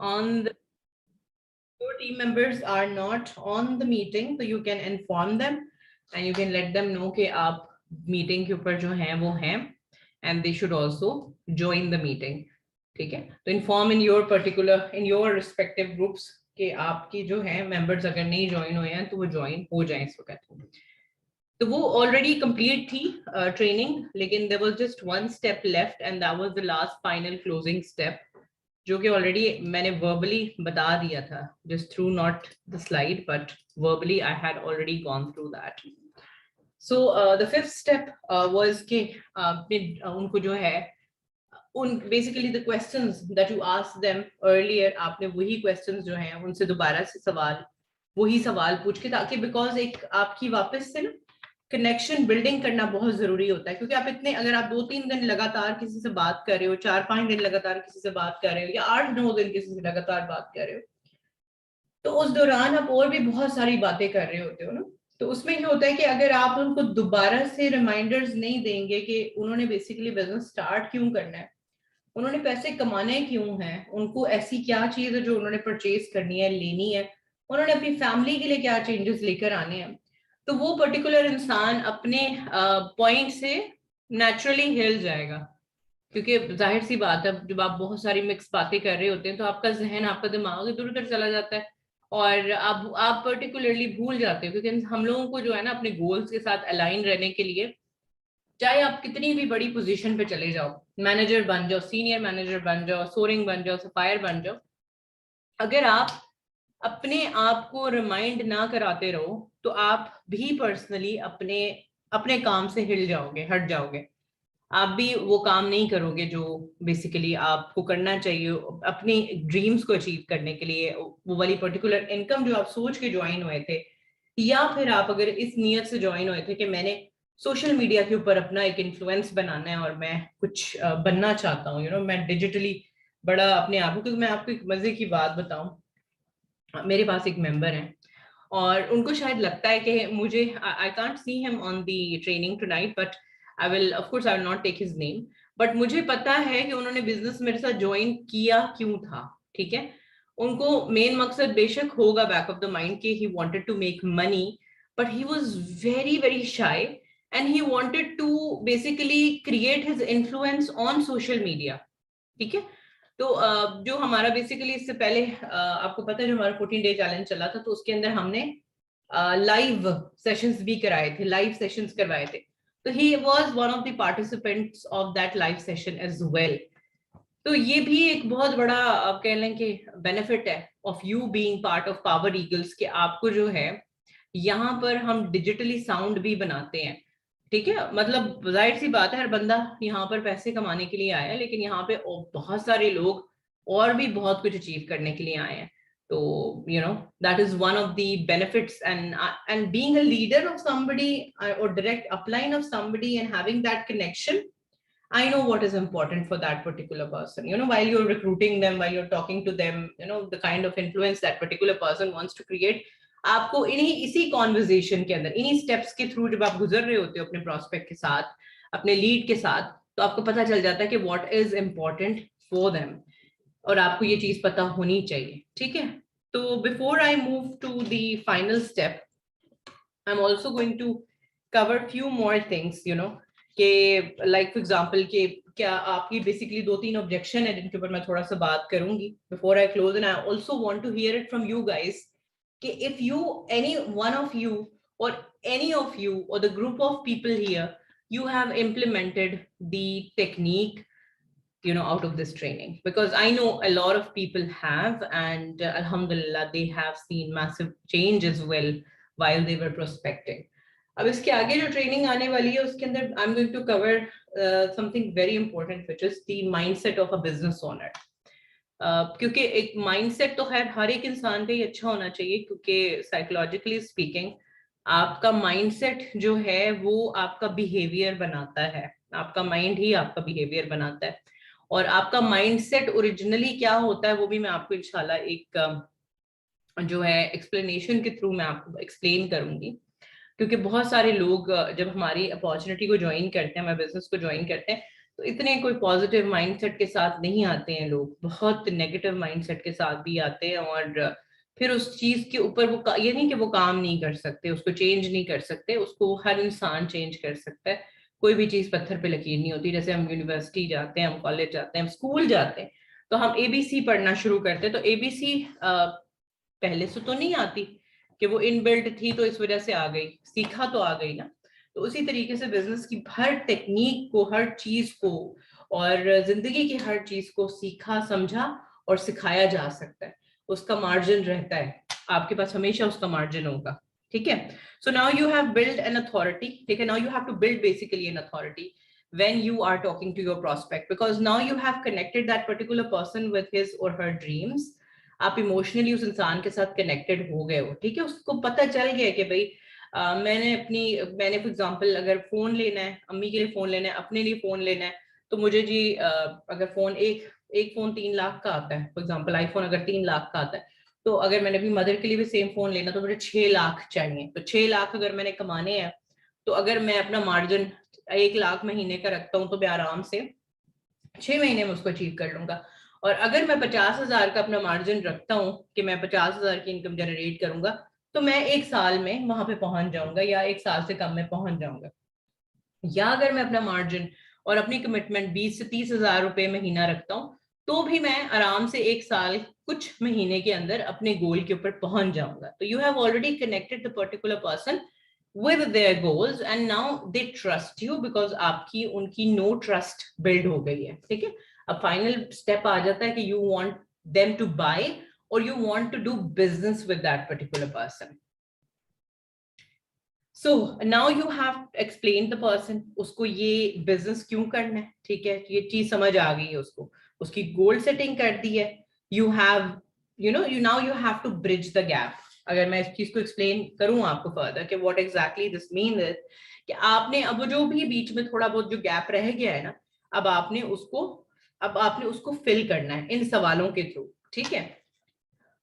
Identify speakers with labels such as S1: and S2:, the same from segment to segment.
S1: on the your team members are not on the meeting, so you can inform them and you can let them know कि आप meeting के ऊपर जो हैं वो हैं and they should also join the meeting. ठीक है, तो inform in your particular in your respective groups कि आपकी जो हैं members अगर नहीं join हुए हैं तो वो join हो जाएं इस वक्त. तो वो already complete थी training, लेकिन there was just one step left and that was the last final closing step, जो कि ऑलरेडी मैंने वर्बली बता दिया था, just through not the slide but verbally I had already gone through that. So the fifth step was कि उनको जो है उन basically the questions that you asked them earlier, आपने वही क्वेश्चंस जो हैं उनसे दोबारा से वही सवाल पूछ के, ताकि बिकॉज एक आपकी वापस से ना कनेक्शन बिल्डिंग करना बहुत जरूरी होता है, क्योंकि आप इतने अगर आप 2-3 दिन लगातार किसी से बात कर रहे हो, 4-5 दिन लगातार किसी से बात कर रहे हो, या 8-9 दिन किसी से लगातार बात कर रहे हो, तो उस दौरान आप और भी बहुत सारी बातें कर रहे होते हो ना. तो उसमें क्या होता है कि अगर आप उनको दोबारा से रिमाइंडर्स नहीं देंगे कि उन्होंने बेसिकली बिजनेस स्टार्ट क्यों करना है, उन्होंने पैसे कमाने क्यों हैं, उनको ऐसी क्या चीज है जो उन्होंने परचेज करनी है, लेनी है, उन्होंने अपनी फैमिली के लिए क्या चेंजेस लेकर आने हैं, तो वो पर्टिकुलर इंसान अपने पॉइंट से नेचुरली हिल जाएगा. क्योंकि जाहिर सी बात है, जब आप बहुत सारी मिक्स बातें कर रहे होते हैं तो आपका जहन, आपका दिमाग इधर उधर चला जाता है और आप पर्टिकुलरली भूल जाते हो. क्योंकि हम लोगों को जो है ना अपने गोल्स के साथ अलाइन रहने के लिए, चाहे आप कितनी भी बड़ी पोजीशन पे चले जाओ, मैनेजर बन जाओ, सीनियर मैनेजर बन जाओ, सोरिंग बन जाओ, सफायर बन जाओ, अगर आप अपने आप को रिमाइंड ना कराते रहो तो आप भी पर्सनली अपने अपने काम से हट जाओगे. आप भी वो काम नहीं करोगे जो बेसिकली आपको करना चाहिए अपनी ड्रीम्स को अचीव करने के लिए, वो वाली पर्टिकुलर इनकम जो आप सोच के ज्वाइन हुए थे. या फिर आप अगर इस नियत से ज्वाइन हुए थे कि मैंने सोशल मीडिया के ऊपर अपना एक इन्फ्लुएंस बनाना है और मैं कुछ बनना चाहता हूँ, मैं डिजिटली बड़ा अपने आप को. क्योंकि मैं आपको एक मजे की बात बताऊं, मेरे पास एक मेंबर है और उनको शायद लगता है कि मुझे, I can't see him on the training tonight but I will of course I will not take his name, but मुझे पता है कि उन्होंने बिजनेस मेरे साथ ज्वाइन किया क्यों था. ठीक है, उनको मेन मकसद बेशक होगा बैक ऑफ द माइंड कि he wanted to make money, but he was very very shy and he wanted to basically create his influence on social media. ठीक है, तो जो हमारा बेसिकली इससे पहले आपको पता है जो हमारा 14 डे चैलेंज चला था, तो उसके अंदर हमने लाइव सेशंस भी कराए थे, लाइव सेशंस करवाए थे. तो he was one of the participants of that live session as well. तो ये भी एक बहुत बड़ा आप कह लें कि बेनिफिट है of you being part of power eagles, कि आपको जो है यहाँ पर हम डिजिटली साउंड भी बनाते हैं. ठीक है, मतलब जाहिर सी बात है हर बंदा यहाँ पर पैसे कमाने के लिए आया है, लेकिन यहाँ पे बहुत सारे लोग और भी बहुत कुछ अचीव करने के लिए आए हैं. तो that is one of the benefits and being a leader of somebody और direct upline of somebody and having that connection. I know what is important for that particular person. While you're recruiting them, while you're talking to them, the kind of influence that particular person wants to create. आपको इसी conversation के अंदर, इन्हीं steps के through जब आप गुजर रहे होते हो अपने प्रोस्पेक्ट के साथ, अपने लीड के साथ, तो आपको पता चल जाता है कि what is important for them, और आपको ये चीज पता होनी चाहिए. ठीक है, तो before I move to the final step, I am also going to cover few more things, कि लाइक फॉर एग्जांपल कि क्या आपकी बेसिकली 2-3 ऑब्जेक्शन है जिनके ऊपर मैं थोड़ा सा बात करूंगी before I close. And I also want to hear it from you guys कि if you any one of you or any of you or the group of people here, you have implemented the technique out of this training, because I know a lot of people have, and alhamdulillah they have seen massive change as well while they were prospecting. अब इसके आगे जो training आने वाली है उसके अंदर I am going to cover something very important which is the mindset of a business owner. क्योंकि एक माइंडसेट तो खैर हर एक इंसान का ही अच्छा होना चाहिए, क्योंकि साइकोलॉजिकली स्पीकिंग आपका माइंडसेट जो है वो आपका बिहेवियर बनाता है, आपका माइंड ही आपका बिहेवियर बनाता है. और आपका माइंडसेट ओरिजिनली क्या होता है वो भी मैं आपको इंशाल्लाह एक जो है एक्सप्लेनेशन के थ्रू मैं आपको एक्सप्लेन करूंगी. क्योंकि बहुत सारे लोग जब हमारी अपॉर्चुनिटी को ज्वाइन करते हैं, हमारे बिजनेस को ज्वाइन करते हैं, तो इतने कोई पॉजिटिव माइंडसेट के साथ नहीं आते हैं लोग, बहुत नेगेटिव माइंडसेट के साथ भी आते हैं। और फिर उस चीज के ऊपर वो ये नहीं कि वो काम नहीं कर सकते, उसको चेंज नहीं कर सकते, उसको हर इंसान चेंज कर सकता है। कोई भी चीज पत्थर पे लकीर नहीं होती। जैसे हम यूनिवर्सिटी जाते हैं, हम कॉलेज जाते हैं, हम स्कूल जाते हैं, तो हम एबीसी पढ़ना शुरू करते हैं, तो एबीसी पहले से तो नहीं आती कि वो इनबिल्ट थी तो इस वजह से आ गई, सीखा तो आ गई ना। तो उसी तरीके से बिजनेस की हर टेक्निक को, हर चीज को और जिंदगी की हर चीज को सीखा, समझा और सिखाया जा सकता है। उसका मार्जिन रहता है, आपके पास हमेशा उसका मार्जिन होगा। ठीक है, so now you have build an authority. ठीक है, now you have to build basically an authority when you are talking to your prospect, because now you have connected that particular person with his or her dreams. आप emotionally उस इंसान के साथ connected हो गए हो। ठीक है, उसको पता चल गया कि भाई मैंने फॉर एग्जांपल अगर फोन लेना है, अम्मी के लिए फोन लेना है, अपने लिए फोन लेना है, तो मुझे जी अगर फोन एक फोन 3 लाख का आता है, फॉर एग्जांपल आईफोन अगर 3 लाख का आता है, तो अगर मैंने अपनी मदर के लिए भी सेम फोन लेना तो मुझे 6 लाख चाहिए। तो 6 लाख अगर मैंने कमाने हैं, तो अगर मैं अपना मार्जिन 1 लाख महीने का रखता हूँ, तो मैं आराम से 6 महीने में उसको अचीव कर लूंगा। और अगर मैं 50,000 का अपना मार्जिन रखता हूँ कि मैं 50,000 की इनकम जनरेट करूंगा, तो मैं 1 साल में वहां पे पहुंच जाऊंगा, या 1 साल से कम में पहुंच जाऊंगा। या अगर मैं अपना मार्जिन और अपनी कमिटमेंट 20 से 30 हजार रुपए महीना रखता हूँ, तो भी मैं आराम से 1 साल कुछ महीने के अंदर अपने गोल के ऊपर पहुंच जाऊंगा। तो you have already connected the particular person with their goals and now they trust you because आपकी उनकी no trust build हो गई है। ठीक है, अब फाइनल स्टेप आ जाता है कि you want them to buy or you want to do business with that particular person. So now you have explained the person, उसको ये business क्यों करना है। ठीक है, ये चीज समझ आ गई है उसको, उसकी गोल सेटिंग कर दी है। You have, you now you have to bridge the gap. अगर मैं इस चीज को एक्सप्लेन करूं आपको फर्दर कि what exactly this mean is, कि आपने अब जो भी बीच में थोड़ा बहुत जो गैप रह गया है ना, अब आपने उसको फिल करना है इन सवालों के थ्रू। ठीक है,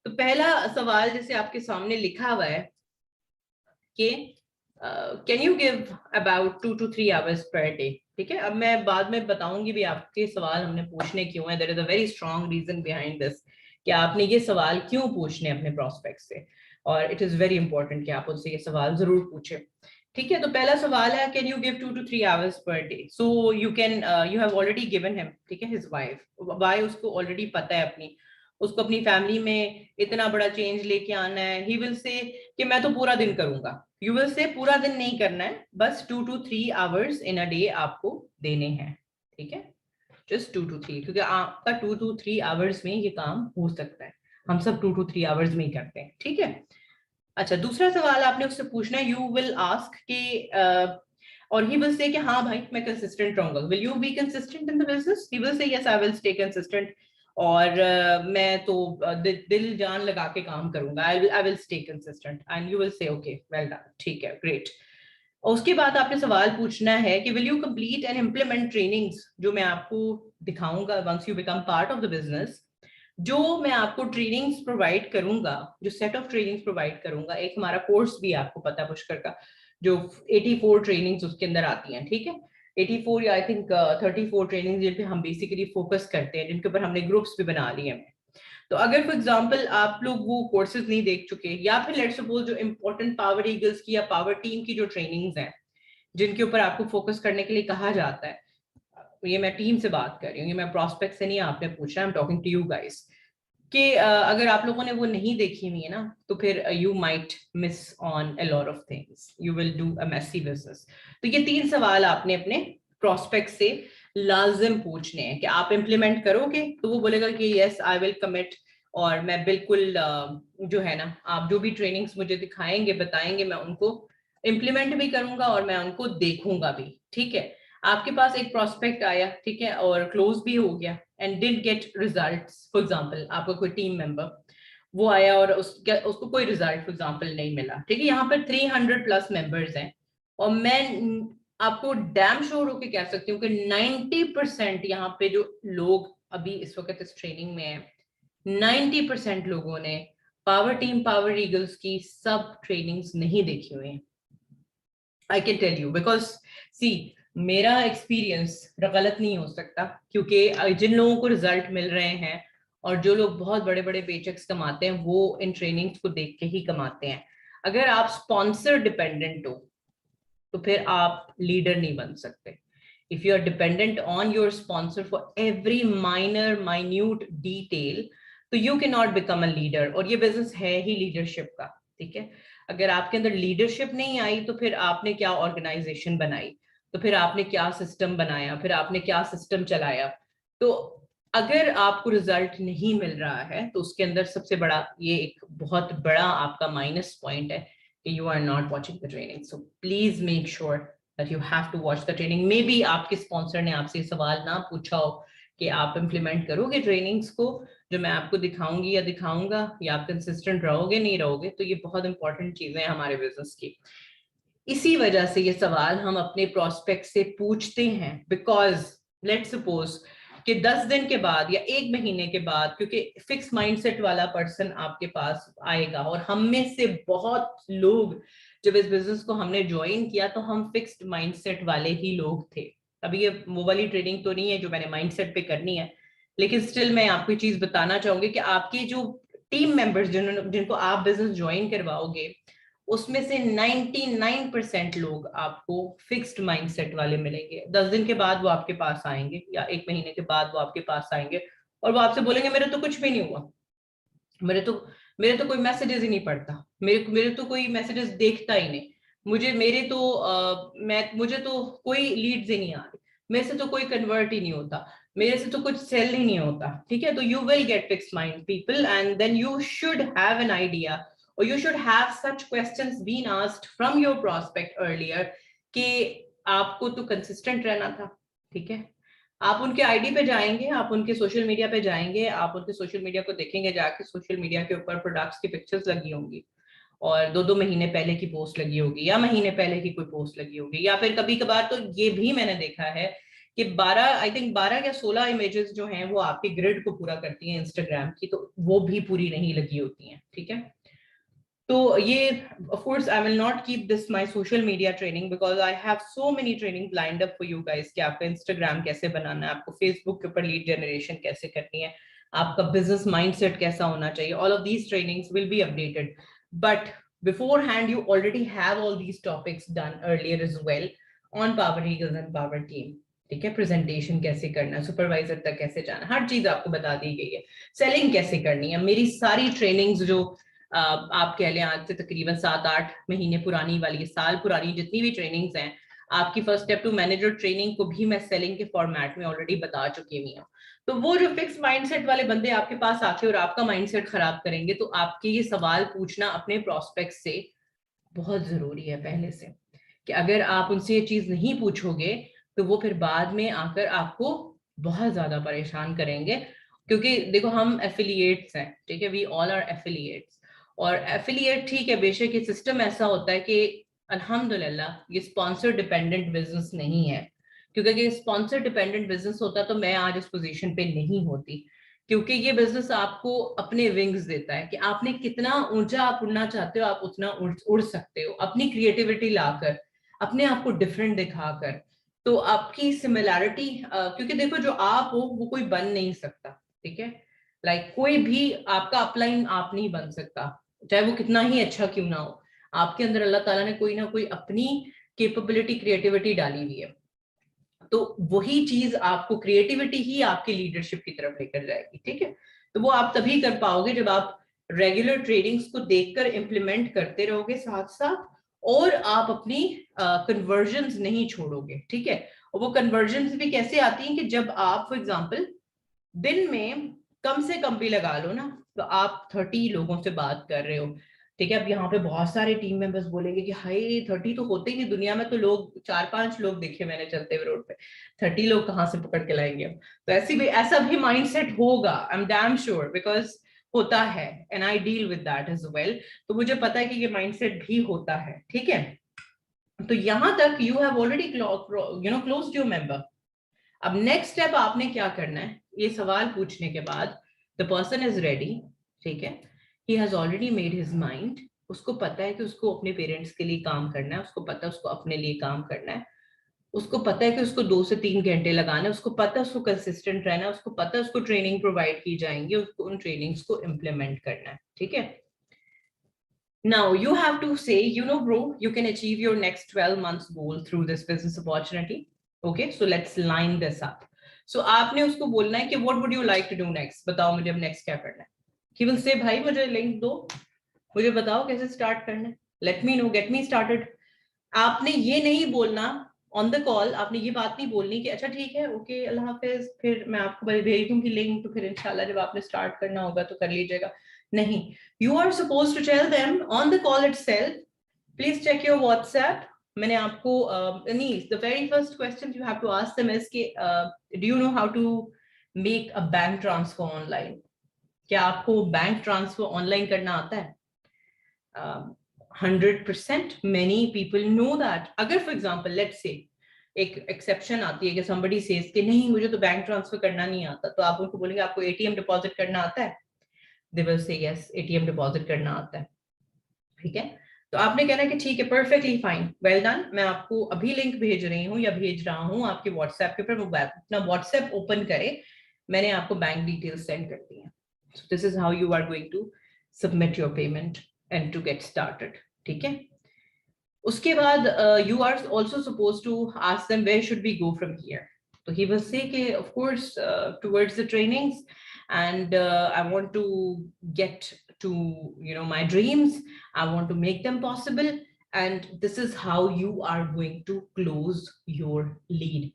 S1: तो पहला सवाल जैसे आपके सामने लिखा हुआ है कि can you give about 2 to 3 hours per day. ठीक है, अब मैं बाद में बताऊंगी भी आपके सवाल हमने पूछने क्यों है। There is a very strong reason behind this कि आपने ये सवाल क्यों पूछने अपने प्रोस्पेक्ट से, और इट इज वेरी इंपॉर्टेंट कि आप उनसे ये सवाल जरूर पूछे। ठीक है, तो पहला सवाल है can you give 2 to 3 hours per day. So you you have already given him, ठीक है, हिज वाइफ, वाई उसको ऑलरेडी पता है अपनी, उसको अपनी फैमिली में इतना बड़ा चेंज लेके आना है। ही विल से कि मैं तो पूरा दिन करूंगा। यू विल से पूरा दिन नहीं करना है, बस 2 to 3 hours in a day आपको देने हैं। ठीक है, जस्ट 2 to 3, क्योंकि आपका 2 to 3 hours में ये काम हो सकता है। हम सब 2 to 3 hours में ही करते हैं। ठीक है, अच्छा, दूसरा सवाल आपने उससे पूछना है, यू विल आस्क कि और ही विल से कि हाँ भाई मैं कंसिस्टेंट रहूंगा। Will you be consistent in the business? He will से yes I will stay consistent, और मैं तो दिल जान लगा के काम करूंगा। I will stay consistent and you will say okay well done, ठीक है, ग्रेट। और उसके बाद आपने सवाल पूछना है कि will you complete and implement trainings जो मैं आपको दिखाऊंगा once you become part of the business. जो मैं आपको ट्रेनिंग्स प्रोवाइड करूंगा, जो सेट ऑफ ट्रेनिंग्स प्रोवाइड करूंगा, एक हमारा कोर्स भी आपको पता है पुष्कर का, जो 84 ट्रेनिंग्स उसके अंदर आती हैं। ठीक है, 84 या आई थिंक 34 ट्रेनिंग जिन पे हम बेसिकली फोकस करते हैं, जिनके ऊपर हमने ग्रुप्स भी बना लिए हैं। तो अगर फॉर एग्जांपल आप लोग वो कोर्सेज नहीं देख चुके, या फिर लेट्स सपोज जो इंपॉर्टेंट पावर ईगल्स की या पावर टीम की जो ट्रेनिंग्स हैं जिनके ऊपर आपको फोकस करने के लिए कहा जाता है, ये मैं टीम से बात कर रही हूँ, ये मैं प्रोस्पेक्ट से नहीं आपने पूछा, I am talking to you guys, कि अगर आप लोगों ने वो नहीं देखी हुई है ना, तो फिर you might miss on a lot of things, you will do a messy business. तो ये 3 सवाल आपने अपने प्रोस्पेक्ट से लाजिम पूछने हैं कि आप इम्प्लीमेंट करोगे, तो वो बोलेगा कि यस आई विल कमिट, और मैं बिल्कुल जो है ना, आप जो भी ट्रेनिंग्स मुझे दिखाएंगे बताएंगे, मैं उनको इम्प्लीमेंट भी करूंगा और मैं उनको देखूंगा भी। ठीक है, आपके पास एक प्रोस्पेक्ट आया, ठीक है, और क्लोज भी हो गया and did get results. For example आपका कोई टीम मेंबर वो आया और उसको कोई रिजल्ट फॉर एग्जांपल नहीं मिला। ठीक है, यहाँ पर 300 प्लस मेंबर्स हैं, और मैं आपको डैम श्योर होके कह सकती हूँ कि 90% यहाँ पे जो लोग अभी इस वक्त इस ट्रेनिंग में है, 90% लोगों ने पावर टीम, पावर ईगल्स की सब ट्रेनिंग्स नहीं देखी हुई हैं। I can tell you because see मेरा एक्सपीरियंस गलत नहीं हो सकता, क्योंकि जिन लोगों को रिजल्ट मिल रहे हैं और जो लोग बहुत बड़े बड़े पेचेक्स कमाते हैं वो इन ट्रेनिंग्स को देख के ही कमाते हैं। अगर आप स्पॉन्सर डिपेंडेंट हो तो फिर आप लीडर नहीं बन सकते। If you are dependent on your sponsor for every minor minute detail, तो you can not become a leader, और ये बिजनेस है ही लीडरशिप का। ठीक है, अगर आपके अंदर लीडरशिप नहीं आई तो फिर आपने क्या ऑर्गेनाइजेशन बनाई, तो फिर आपने क्या सिस्टम बनाया, फिर आपने क्या सिस्टम चलाया। तो अगर आपको रिजल्ट नहीं मिल रहा है तो उसके अंदर सबसे बड़ा ये एक बहुत बड़ा आपका माइनस पॉइंट है कि you are not watching the training. So please make sure that you have to watch the training. Maybe आपके स्पॉन्सर ने आपसे सवाल ना पूछा हो कि आप इम्प्लीमेंट करोगे ट्रेनिंग्स को जो मैं आपको दिखाऊंगी या दिखाऊंगा, या आप कंसिस्टेंट रहोगे नहीं रहोगे। तो ये बहुत इंपॉर्टेंट चीजें हैं हमारे बिजनेस की। इसी वजह से ये सवाल हम अपने प्रोस्पेक्ट से पूछते हैं, बिकॉज लेट्स सपोज कि 10 दिन के बाद या 1 महीने के बाद, क्योंकि फिक्स माइंडसेट वाला पर्सन आपके पास आएगा, और हम में से बहुत लोग जब इस बिजनेस को हमने ज्वाइन किया तो हम फिक्स्ड माइंडसेट वाले ही लोग थे। अभी ये वो वाली ट्रेनिंग तो नहीं है जो मैंने माइंडसेट पे करनी है, लेकिन स्टिल मैं आपको चीज बताना चाहूंगी कि आपकी जो टीम मेंबर्स जिनको आप बिजनेस ज्वाइन करवाओगे उसमें से 99% लोग आपको फिक्स्ड माइंडसेट वाले मिलेंगे। 10 दिन के बाद वो आपके पास आएंगे या 1 महीने के बाद वो आपके पास आएंगे और वो आपसे बोलेंगे मेरे तो कुछ भी नहीं हुआ, मेरे तो कोई मैसेजेस ही नहीं पढ़ता, मेरे मेरे तो कोई मैसेजेस देखता ही नहीं, मुझे तो कोई लीड्स ही नहीं आ रही, मेरे से तो कोई कन्वर्ट ही नहीं होता, मेरे से तो कुछ सेल ही नहीं होता। ठीक है, तो you will get fixed mind people and then you should have an idea, or you should have such questions been asked from your prospect earlier कि आपको तो कंसिस्टेंट रहना था। ठीक है, आप उनके आईडी पे जाएंगे, आप उनके सोशल मीडिया पे जाएंगे, आप उनके सोशल मीडिया को देखेंगे, जाके सोशल मीडिया के ऊपर प्रोडक्ट्स की पिक्चर्स लगी होंगी और 2-2 महीने पहले की पोस्ट लगी होगी या महीने पहले की कोई पोस्ट लगी होगी, या फिर कभी कभार तो ये भी मैंने देखा है कि 12 या 16 इमेजेस जो हैं वो आपके ग्रिड को पूरा करती हैं इंस्टाग्राम की, तो वो भी पूरी नहीं लगी होती हैं। ठीक है, तो ये of course I will not keep this my social media training because I have so many trainings lined up for you guys कि आपका Instagram कैसे बनाना है, आपको Facebook के ऊपर लीड जनरेशन कैसे करनी है, आपका बिजनेस माइंडसेट कैसा होना चाहिए। all of these trainings will be updated, but beforehand you already have all these topics done earlier as well on Power Eagles and Power Team। ठीक है, प्रेजेंटेशन कैसे करना है, सुपरवाइजर तक कैसे जाना, हर चीज आपको बता दी गई है। सेलिंग कैसे करनी है, मेरी सारी ट्रेनिंग्स जो आप कह लें आज से तकरीबन 7-8 महीने पुरानी वाली, साल पुरानी जितनी भी ट्रेनिंग्स हैं, आपकी first step to manager training को भी मैं सेलिंग के फॉर्मेट में ऑलरेडी बता चुकी हुई हूँ। तो वो जो फिक्स माइंडसेट वाले बंदे आपके पास आके और आपका माइंडसेट खराब करेंगे, तो आपके ये सवाल पूछना अपने प्रोस्पेक्ट से बहुत जरूरी है पहले से, कि अगर आप उनसे ये चीज नहीं पूछोगे तो वो फिर बाद में आकर आपको बहुत ज्यादा परेशान करेंगे। क्योंकि देखो हम एफिलिएट्स हैं, ठीक है, वी ऑल आर एफिलिएट्स, और एफिलिएट ठीक है बेशक ये सिस्टम ऐसा होता है कि अल्हम्दुलिल्लाह ये स्पॉन्सर डिपेंडेंट बिजनेस नहीं है, क्योंकि अगर स्पॉन्सर डिपेंडेंट बिजनेस होता तो मैं आज इस पोजीशन पे नहीं होती। क्योंकि ये बिजनेस आपको अपने विंग्स देता है कि आपने कितना ऊंचा आप उड़ना चाहते हो आप उतना उड़ सकते हो, अपनी क्रिएटिविटी लाकर, अपने आप को डिफरेंट दिखाकर। तो आपकी सिमिलैरिटी, क्योंकि देखो जो आप हो वो कोई बन नहीं सकता। ठीक है, लाइक कोई भी आपका अपलाइन आप नहीं बन सकता, चाहे वो कितना ही अच्छा क्यों ना हो। आपके अंदर अल्लाह ताला ने कोई ना कोई अपनी कैपेबिलिटी क्रिएटिविटी डाली हुई है, तो वही चीज आपको, क्रिएटिविटी ही आपकी लीडरशिप की तरफ लेकर जाएगी। ठीक है, तो वो आप तभी कर पाओगे जब आप रेगुलर ट्रेनिंग्स को देखकर इंप्लीमेंट करते रहोगे साथ साथ, और आप अपनी कन्वर्जन्स नहीं छोड़ोगे। ठीक है, और वो कन्वर्जन्स भी कैसे आती हैं कि जब आप फॉर एग्जांपल दिन में कम से कम भी लगा लो ना, तो आप 30 लोगों से बात कर रहे हो। ठीक है, अब यहाँ पे बहुत सारे टीम मेंबर्स बोलेंगे कि हाय 30 तो होते ही नहीं, दुनिया में तो लोग 4-5 लोग देखे मैंने चलते हुए रोड पे, 30 लोग कहाँ से पकड़ के लाएंगे हम। तो ऐसा भी माइंडसेट होगा, I am damn sure, because होता है and I deal with that as well. तो मुझे पता है कि ये माइंडसेट भी होता है। ठीक है, तो यहां तक you have already closed your member. अब नेक्स्ट स्टेप आपने क्या करना है, ये सवाल पूछने के बाद द पर्सन इज रेडी। ठीक है, he has already made his mind, उसको पता है कि उसको अपने पेरेंट्स के लिए काम करना है, उसको पता है उसको अपने लिए काम करना है। उसको पता है कि उसको 2 से 3 घंटे लगाना है, उसको पता है उसको कंसिस्टेंट रहना है, उसको पता है उसको ट्रेनिंग प्रोवाइड की जाएंगी, उसको उन ट्रेनिंग्स को इम्प्लीमेंट करना है, ठीक है। Now you have to say, you know, bro, you can achieve your next 12 months goal through this business opportunity. Okay, so let's line this up. So आपने उसको बोलना है कि what would you like to do next? बताओ मुझे अब next क्या करना है. He will say, भाई मुझे लिंक दो, मुझे बताओ कैसे स्टार्ट करना है. Let me know, get me started. आपने ये नहीं बोलना ऑन द कॉल, आपने ये बात नहीं बोलनी कि अच्छा ठीक है, ओके अल्लाह हाफिज, फिर मैं आपको भेज दूंगी लिंक, तो फिर इंशाल्लाह जब आपने स्टार्ट करना होगा तो कर लीजिएगा. नहीं, you are supposed to tell them on the call itself, please check your WhatsApp. मैंने आपको नहीं, the very first question you have to ask them is कि do you know how to make a bank transfer online? क्या आपको bank transfer online करना आता है? 100% many people know that. अगर for example let's say एक exception आती है कि somebody says कि नहीं मुझे तो बैंक ट्रांसफर करना नहीं आता, तो आप उनको बोलेंगे आपको एटीएम डिपॉजिट करना आता है? They will say yes, ATM deposit करना आता है, ठीक है. तो आपने कहना है कि ठीक है, परफेक्टली फाइन, वेल डन, मैं आपको अभी लिंक भेज रही हूँ या भेज रहा हूँ आपके व्हाट्सएप के ऊपर, अपना व्हाट्सएप ओपन करें, मैंने आपको बैंक डिटेल्स सेंड कर दी है. So this is how you are going to submit your payment and to get started, ठीक है. उसके बाद you are also supposed to ask them where should we go from here. तो he will say कि of course towards the trainings, and I want to get to, you know, my dreams. I want to make them possible, and this is how you are going to close your lead.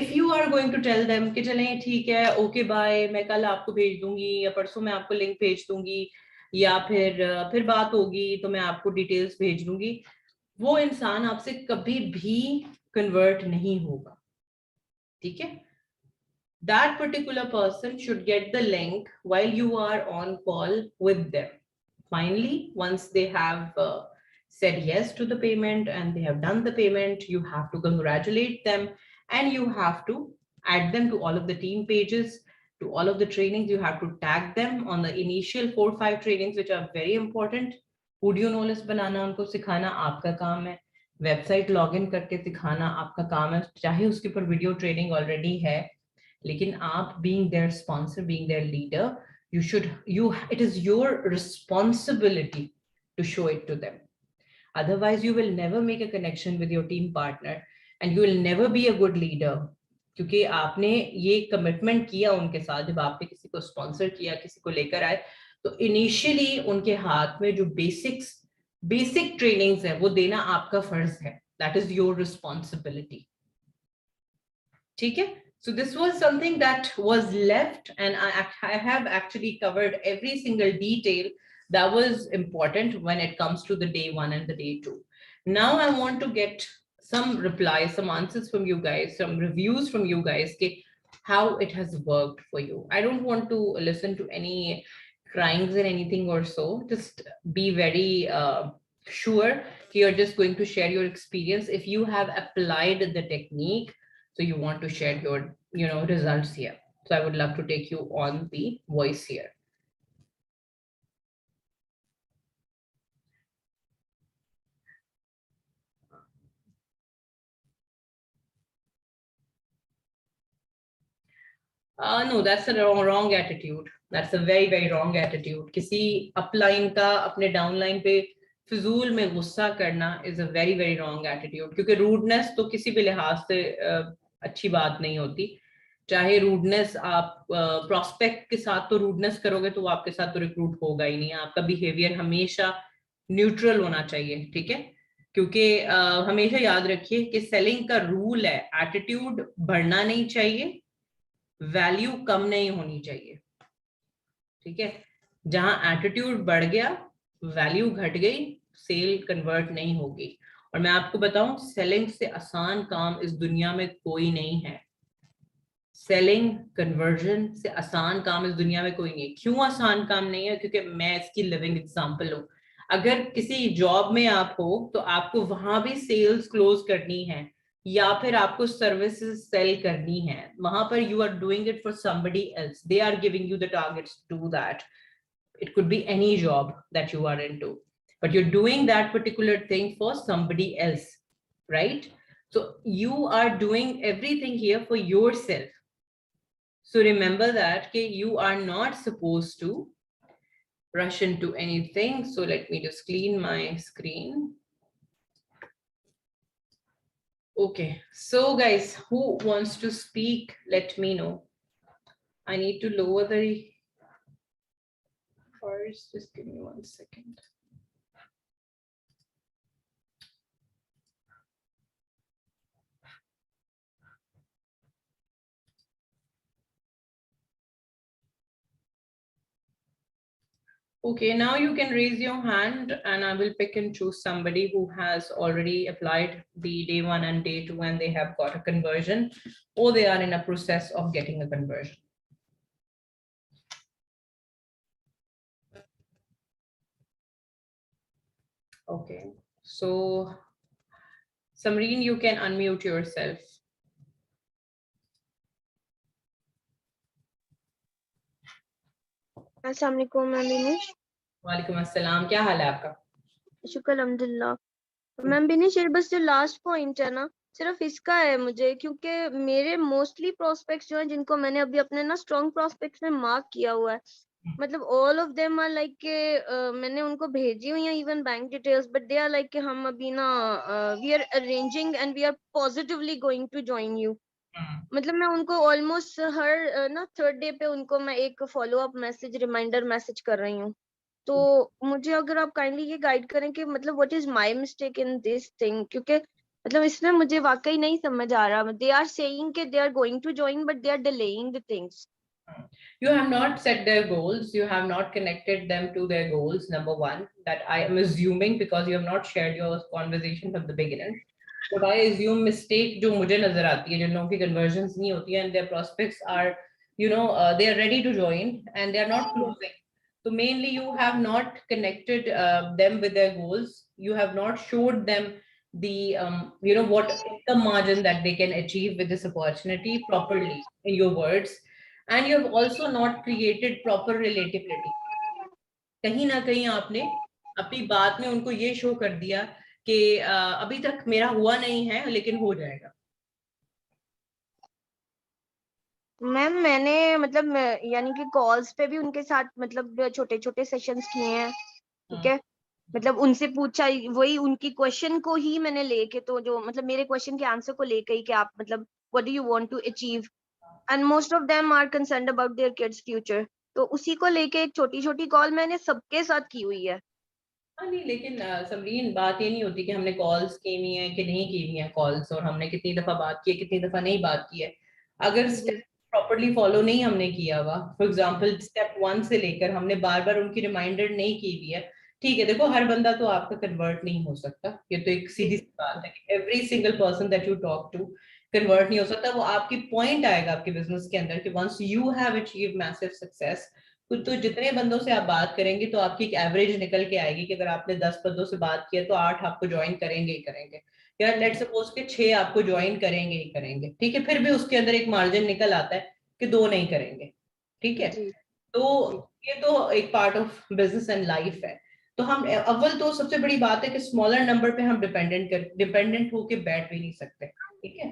S1: If you are going to tell them कि चलें ठीक है, okay bye, मैं कल आपको भेज दूंगी या परसों मैं आपको लिंक भेज दूंगी, या फिर बात होगी तो मैं आपको डिटेल्स भेज दूंगी, वो इंसान आपसे कभी भी कन्वर्ट नहीं होगा, ठीक है. That particular person should get the link while you are on call with them. Finally, once they have said yes to the payment and they have done the payment, you have to congratulate them, and you have to add them to all of the team pages, to all of the trainings. You have to tag them on the initial 4-5 trainings which are very important. Audio knowledge बनाना उनको सिखाना आपका काम है, website login करके सिखाना आपका काम है, चाहे उसके ऊपर वीडियो ट्रेनिंग ऑलरेडी है, लेकिन आप being their sponsor, being their leader, it is your responsibility to show it to them. Otherwise you will never make a connection with your team partner, and you will never be a good leader, क्योंकि आपने ये commitment किया उनके साथ. जब आपने किसी को स्पॉन्सर किया, किसी को लेकर आए, तो इनिशियली उनके हाथ में जो बेसिक ट्रेनिंग्स है वो देना आपका फर्ज है. दैट इज योर रिस्पॉन्सिबिलिटी, ठीक है. So this was something that was left, and I have actually covered every single detail that was important when it comes to the day 1 and the day 2. Now I want to get some replies, some answers from you guys, some reviews from you guys, how it has worked for you. I don't want to listen to any cryings or anything or so. Just be very sure you're just going to share your experience. If you have applied the technique, so you want to share your, you know, results here. So I would love to take you on the voice here. No, that's a wrong attitude. That's a very wrong attitude. किसी upline का अपने downline पे फिजूल में गुस्सा करना is a very wrong attitude. क्योंकि rudeness तो किसी भी लिहाज से अच्छी बात नहीं होती. चाहे रूडनेस आप प्रोस्पेक्ट के साथ तो रूडनेस करोगे तो वो आपके साथ तो रिक्रूट होगा ही नहीं. आपका बिहेवियर हमेशा न्यूट्रल होना चाहिए, ठीक है. क्योंकि हमेशा याद रखिए कि सेलिंग का रूल है, एटीट्यूड बढ़ना नहीं चाहिए, वैल्यू कम नहीं होनी चाहिए, ठीक है. जहां एटीट्यूड बढ़ गया, वैल्यू घट गई, सेल कन्वर्ट नहीं होगी. और मैं आपको बताऊं, सेलिंग से आसान काम इस दुनिया में कोई नहीं है. सेलिंग कन्वर्जन से आसान काम इस दुनिया में कोई नहीं है. क्यों आसान काम नहीं है? क्योंकि मैं इसकी लिविंग एग्जांपल हूं. अगर किसी जॉब में आप हो तो आपको वहां भी सेल्स क्लोज करनी है, या फिर आपको सर्विसेज सेल करनी है. वहां पर you are doing it for somebody else, they are giving you the targets to do that. It could be any job that you are into, but you're doing that particular thing for somebody else, right? So you are doing everything here for yourself. So remember that you are not supposed to rush into anything. So let me just clean my screen. Okay, so guys, who wants to speak? Let me know. I need to lower the first. Just give me 1 second. Okay, now you can raise your hand and I will pick and choose somebody who has already applied the day 1 and day 2 and they have got a conversion, or they are in a process of getting a conversion. Okay, so Samreen, you can unmute yourself.
S2: अस्सलाम वालेकुम ma'am बिनिश।
S1: वालेकुम अस्सलाम, क्या हाल है आपका?
S2: शुक्र अल्हम्दुलिल्लाह। Ma'am बिनिश ये बस जो लास्ट पॉइंट है ना, सिर्फ इसका है मुझे, क्योंकि मेरे मोस्टली प्रोस्पेक्ट्स जो हैं जिनको मैंने अभी अपने ना स्ट्रॉन्ग प्रोस्पेक्ट्स में मार्क किया हुआ है, मतलब all of them are like के मैंने उनको भेजी हुई है even bank details, but they are like के हम अभी ना we are arranging and we are positively going to join you. मतलब मैं उनको ऑलमोस्ट हर ना थर्ड डे पे उनको मैं एक follow up message reminder message कर रही हूँ। तो मुझे अगर आप काइंडली ये गाइड करें कि मतलब what is my mistake in this thing, क्योंकि मतलब इसमें मुझे वाकई नहीं समझ आ रहा। दे आर सेइंग कि they are going to join but they are delaying the things.
S1: You have not set their goals. You have not connected them to their goals. Number one, that I am assuming because you have not shared your conversation from the beginning. But I assume mistake जो मुझे नजर आती है जिन लोगों की conversions नहीं होती है and their prospects are, they are ready to join and they are not closing. So mainly you have not connected them with their goals. You have not showed them the what the margin that they can achieve with this opportunity properly in your words, and you have also not created proper relatability. कहीं ना कहीं आपने अपनी बात में उनको ये show कर दिया कि अभी तक मेरा हुआ नहीं है लेकिन हो जाएगा।
S2: मैम मैंने मतलब यानी कि कॉल्स पे भी उनके साथ मतलब छोटे छोटे सेशंस किए हैं, ठीक है। मतलब उनसे पूछा, वही उनकी क्वेश्चन को ही मैंने लेके, तो जो मतलब मेरे क्वेश्चन के आंसर को लेके ही कि आप मतलब what do you want to achieve, and most of them are concerned about their kids future. तो उसी को लेके एक छोटी छोटी कॉल मैंने सबके साथ की हुई है।
S1: हाँ नहीं, लेकिन समरीन, बात ये नहीं होती कि हमने कॉल्स की हुई है कि नहीं की हुई है कॉल्स, और हमने कितनी दफा बात की है कितनी दफा नहीं बात की है। अगर
S2: जी
S1: स्टेप प्रॉपरली फॉलो नहीं हमने किया हुआ, फॉर एग्जांपल स्टेप 1 से लेकर हमने बार बार उनकी रिमाइंडर नहीं की हुई है। ठीक है, देखो हर बंदा तो आपका कन्वर्ट नहीं हो सकता, ये तो एक सीधी सी बात है कि every single person that you talk to convert नहीं हो सकता। वो आपकी पॉइंट आएगा आपके बिजनेस के अंदर कि once you have achieve massive success, तो जितने बंदों से आप बात करेंगे तो आपकी एक एवरेज निकल के आएगी कि अगर आपने 10 बंदों से बात किया तो 8 आपको ज्वाइन करेंगे ही करेंगे, या लेट सपोज के 6 आपको ज्वाइन करेंगे ही करेंगे। ठीक है, फिर भी उसके अंदर एक मार्जिन निकल आता है कि 2 नहीं करेंगे। ठीक है,
S2: जी
S1: तो
S2: जी
S1: ये तो एक part of business and life है। तो हम अव्वल तो सबसे बड़ी बात है कि स्मॉलर नंबर पे हम डिपेंडेंट होके बैठ भी नहीं सकते। ठीक है,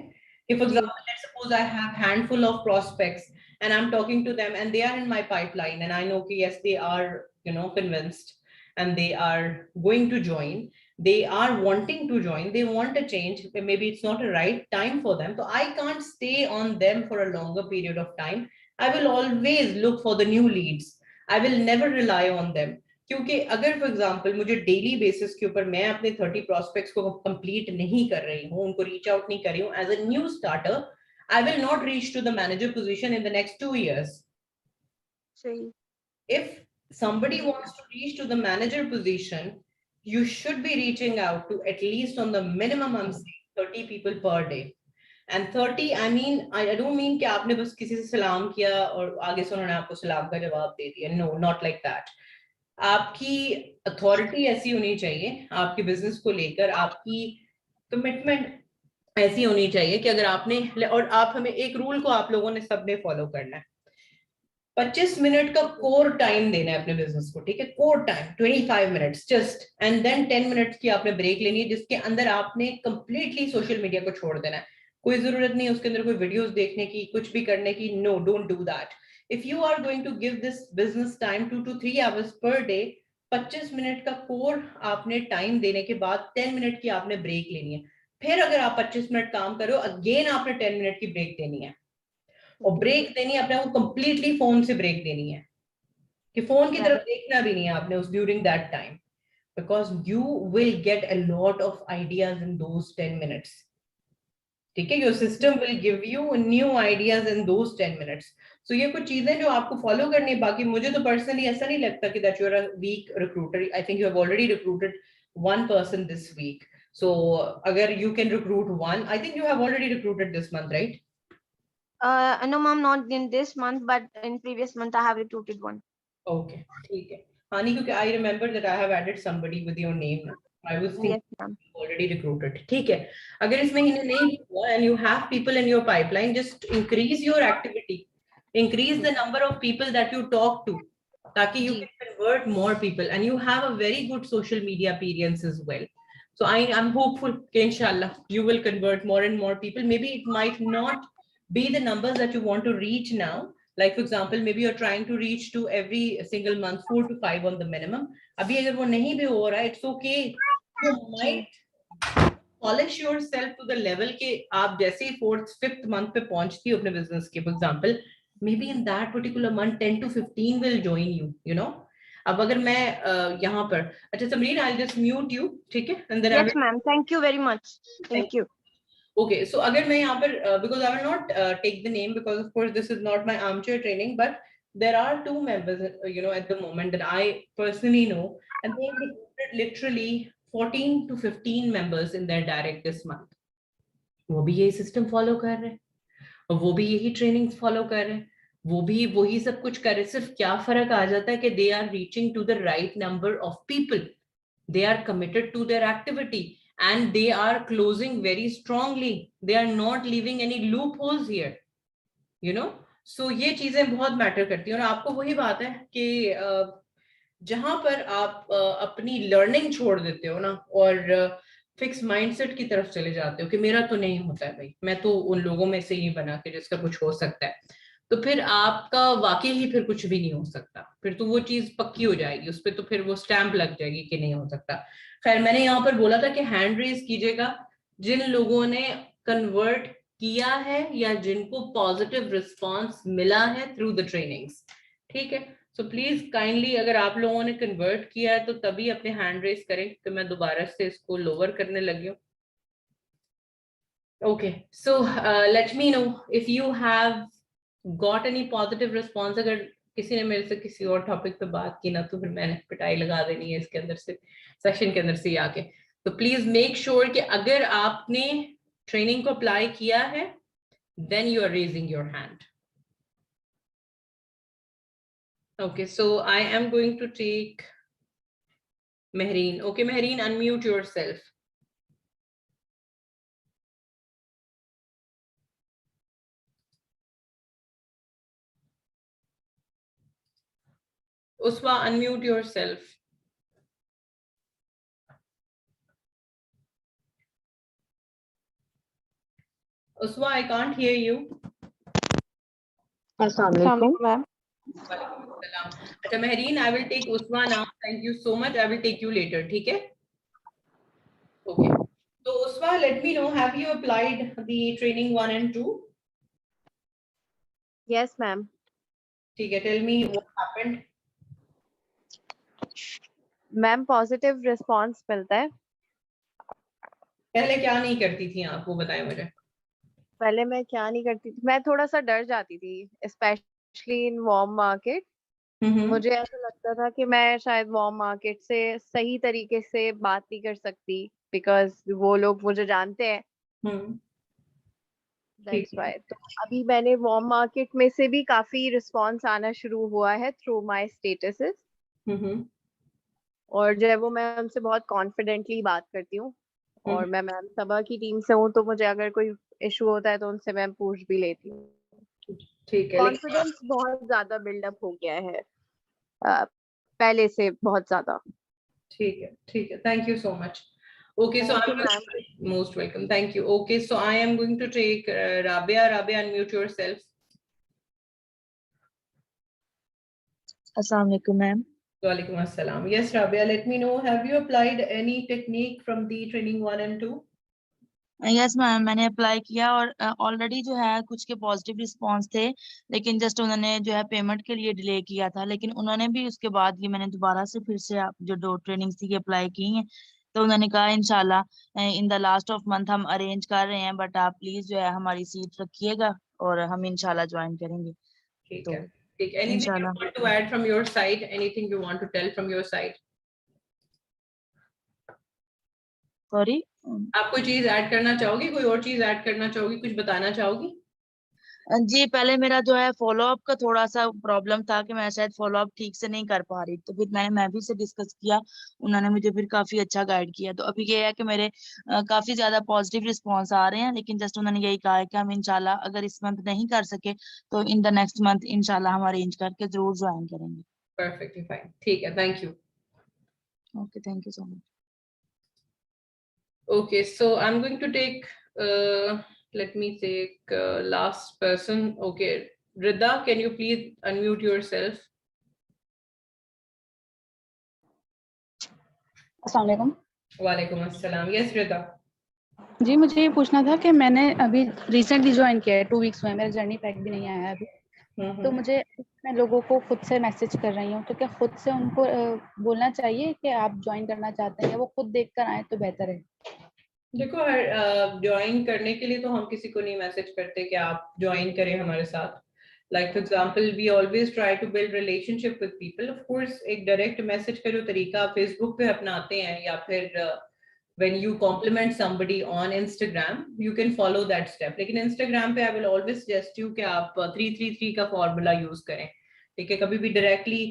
S1: if for
S2: ji
S1: example let's suppose I have handful of prospects and I'm talking to them and they are in my pipeline and I know okay, yes they are convinced and they are going to join, they are wanting to join, they want a change, maybe it's not a right time for them, so I can't stay on them for a longer period of time. I will always look for the new leads. I will never rely on them. क्योंकि अगर for example मुझे daily basis के ऊपर मैं अपने 30 prospects को complete नहीं कर रही हूँ, उनको रीच आउट नहीं कर रही हूँ as a new starter, I will not reach to the manager position in the next 2 years.
S2: सही।
S1: If somebody wants to reach to the manager position, you should be reaching out to at least on the minimum I'm saying 30 people per day. And 30, I mean, I don't mean कि आपने बस किसी से सलाम किया और आगे से उन्होंने आपको सलाम का जवाब दे दिया, no, not like that. आपकी अथॉरिटी ऐसी होनी चाहिए आपके बिजनेस को लेकर, आपकी कमिटमेंट ऐसी होनी चाहिए कि अगर आपने, और आप हमें एक रूल को आप लोगों ने सबने फॉलो करना है। 25 मिनट का कोर टाइम देना है अपने बिजनेस को, ठीक है, core time 25 minutes just, and then 10 minutes की आपने ब्रेक लेनी है, जिसके अंदर आपने कंप्लीटली सोशल मीडिया को छोड़ देना है। कोई जरूरत नहीं उसके अंदर कोई वीडियोस देखने की, कुछ भी करने की, no, don't do that. If you are going to give this business time 2 to 3 hours per day, 25 minute का कोर आपने टाइम देने के बाद 10 मिनट की आपने ब्रेक लेनी है। फिर अगर आप 25 मिनट काम करो, अगेन आपने 10 मिनट की ब्रेक देनी है, और ब्रेक देनी है अपने को कंप्लीटली फोन से ब्रेक देनी है, कि फोन की तरफ देखना भी नहीं है आपने उस during that time, because you will get a lot of ideas in those 10 minutes, ठीक है, your system will give you new ideas in those 10 minutes. So ये कुछ चीजें जो आपको फॉलो करनी है। बाकी मुझे तो पर्सनली ऐसा नहीं लगता कि that you are a weak recruiter, I think you have already recruited one person this week, so agar you can recruit one, I think you have already recruited this month, right?
S2: No ma'am, not in this month, but in previous month I have recruited one.
S1: Okay, ठीक है। हाँ नहीं, क्योंकि I remember that I have added somebody with your name now. I was thinking
S2: Yes ma'am.
S1: already recruited. ठीक है। अगर इस महीने नहीं हुआ and you have people in your pipeline, just increase your activity, increase the number of people that you talk to, ताकि you
S2: ji.
S1: can convert more people, and you have a very good social media appearance as well. So I'm hopeful that inshallah you will convert more and more people. Maybe it might not be the numbers that you want to reach now. Like for example, maybe you're trying to reach to every single month 4 to 5 on the minimum. अभी अगर वो नहीं भी हो रहा है, it's okay. You might polish yourself to the level के आप जैसे ही 4th 5th month पे पहुंचती हो अपने business के, for example, maybe in that particular month 10 to 15 will join you, you know. अब अगर मैं यहाँ पर, अच्छा Samreen, I'll just mute you, ठीक है, and then I
S2: Yes
S1: will,
S2: ma'am, thank you very much. Thank you.
S1: okay, so अगर मैं यहाँ पर because I will not take the name, because of course this is not my armchair training, but there are 2 members, you know, at the moment that I personally know, and they have recruited literally 14 to 15 members in their direct this month. वो भी यही system follow कर रहे हैं, और वो भी यही ट्रेनिंग फॉलो कर रहे हैं, वो भी वही सब कुछ कर रहे हैं। सिर्फ क्या फर्क आ जाता है कि they are reaching to the right number of people, they are committed to their activity, and they are closing very strongly, they are not leaving any loopholes here, you know. So ये चीजें बहुत matter करती हैं, और आपको वही बात है कि जहां पर आप अपनी लर्निंग छोड़ देते हो ना, और फिक्स माइंडसेट की तरफ चले जाते हो कि मेरा तो नहीं होता है भाई, मैं तो उन लोगों में से ही बना के जिसका कुछ हो सकता है, तो फिर आपका वाकई ही फिर कुछ भी नहीं हो सकता, फिर तो वो चीज पक्की हो जाएगी, उस पर तो फिर वो स्टैंप लग जाएगी कि नहीं हो सकता। खैर, मैंने यहाँ पर बोला था कि हैंड रेज कीजिएगा जिन लोगों ने कन्वर्ट किया है या जिनको पॉजिटिव रिस्पॉन्स मिला है थ्रू द ट्रेनिंग्स, ठीक है। सो प्लीज काइंडली, अगर आप लोगों ने कन्वर्ट किया है तो तभी अपने हैंड रेज करें, तो मैं दोबारा से इसको लोअर करने लगी हूँ। Okay, so let me know if you have got any positive response. अगर किसी ने मेरे से किसी और टॉपिक पे बात की ना, तो फिर मैंने पिटाई लगा देनी है इसके अंदर से, सेशन के अंदर से ही आके। तो प्लीज मेक श्योर कि अगर आपने ट्रेनिंग को अप्लाई किया है, then you are raising your hand. Okay, so I am going to take Mehreen. Okay, Mehreen, unmute yourself. Uswa, unmute yourself. Uswa, I can't hear you.
S3: Assalamualaikum, ma'am.
S1: Acha, Mehreen, I will take Uswa now. Thank you so much. I will take you later. ठीक है? Okay. So Uswa, let me know, have you applied the training 1 and 2?
S3: Yes, ma'am.
S1: ठीक है, tell me what happened.
S3: Ma'am positive response मिलता है।
S1: पहले क्या नहीं करती थी आप, वो बताएं मुझे।
S3: पहले मैं क्या नहीं करती थी, मैं थोड़ा सा डर जाती थी, स्पेशली इन वार्म मार्केट। मुझे ऐसा लगता था कि मैं शायद वार्म मार्केट से सही तरीके से बात नहीं कर सकती, बिकॉज वो लोग मुझे जानते हैं। That's why. तो अभी मैंने वार्म मार्केट में से भी काफी रिस्पांस आना शुरू हुआ है थ्रू माय स्टेटसेस, और जो है वो मैं उनसे बहुत कॉन्फिडेंटली बात करती हूँ, और मैं मैम सबा की टीम से हूँ, तो मुझे अगर कोई इशू होता है तो उनसे मैं पूछ भी लेती हूँ।
S1: ठीक है,
S3: कॉन्फिडेंस बहुत ज्यादा बिल्डअप हो गया है पहले से बहुत ज्यादा।
S1: ठीक है, ठीक है, thank you so much. Okay, so
S3: thank you
S1: I'm
S3: ma'am.
S1: most welcome. Thank you. Okay, so I am going to take Rabia. Rabia, unmute yourself.
S4: Assalamu alaikum, ma'am.
S1: Walaikum assalam. Yes, Rabia, let me know, have you applied any technique from the training 1 and 2?
S4: Yes ma'am, मैंने apply किया और already जो है कुछ के positive response थे, लेकिन just उन्होंने जो है पेमेंट के लिए डिले किया था। लेकिन उन्होंने भी उसके बाद ये मैंने दोबारा से फिर से जो 2 ट्रेनिंग्स थी अप्लाई की हैं, तो उन्होंने कहा इंशाल्लाह in the last of month हम अरेंज कर रहे हैं, बट आप प्लीज जो है हमारी सीट रखिएगा और हम इंशाल्लाह ज्वाइन करेंगे।
S1: ठीक
S4: तो
S1: है, ठीक। Anything you
S4: इंशाल्लाह।
S1: want to add from your side? Anything you want to tell from your side?
S4: Sorry,
S1: आप कोई चीज ऐड करना चाहोगी? कोई और चीज ऐड करना चाहोगी? कुछ बताना चाहोगी?
S4: जी पहले मेरा जो है फॉलो अप का थोड़ा सा प्रॉब्लम था कि मैं शायद फॉलो अप ठीक से नहीं कर पा रही, तो फिर मैं भी से डिस्कस किया, उन्होंने मुझे फिर काफी अच्छा गाइड किया। तो अभी ये है कि मेरे काफी ज्यादा पॉजिटिव रिस्पांस आ रहे हैं, लेकिन जस्ट उन्होंने यही कहा है कि हम इंशाल्लाह अगर इस मंथ नहीं कर सके तो इन द नेक्स्ट मंथ इंशाल्लाह हम अरेंज करके जरूर ज्वाइन करेंगे।
S1: Perfectly fine. ठीक है, thank you.
S4: Okay, thank you so much.
S1: Okay, so I'm going to take, let me take last person. Okay, Rida, can you please unmute yourself?
S5: अस्सलाम वालेकुम।
S1: Walaikum assalam. Yes, Rida.
S5: जी मुझे ये पूछना था कि मैंने अभी रिसेंटली ज्वाइन किया है, 2 वीक्स हुए हैं, मेरा जर्नी पैक भी नहीं आया है अभी। तो मुझे, मैं लोगों को खुद से मैसेज कर रही हूँ, तो क्या खुद से उनको बोलना चाहिए कि आप ज्वाइन करना चाहते हैं, या वो खुद देख कर आए तो बेहतर है?
S1: देखो, हर ज्वाइन करने के लिए तो हम किसी को नहीं मैसेज करते कि आप ज्वाइन करें हमारे साथ। Like for example, we always try to build relationship with people. Of course एक डायरेक्ट मैसेज का जो तरीका फेसबुक पे अपनाते हैं, या फिर when you compliment somebody on Instagram, you can follow that step. लेकिन Instagram पे I will always suggest you कि आप 333 का फॉर्मूला यूज करें। ठीक है, कभी भी डायरेक्टली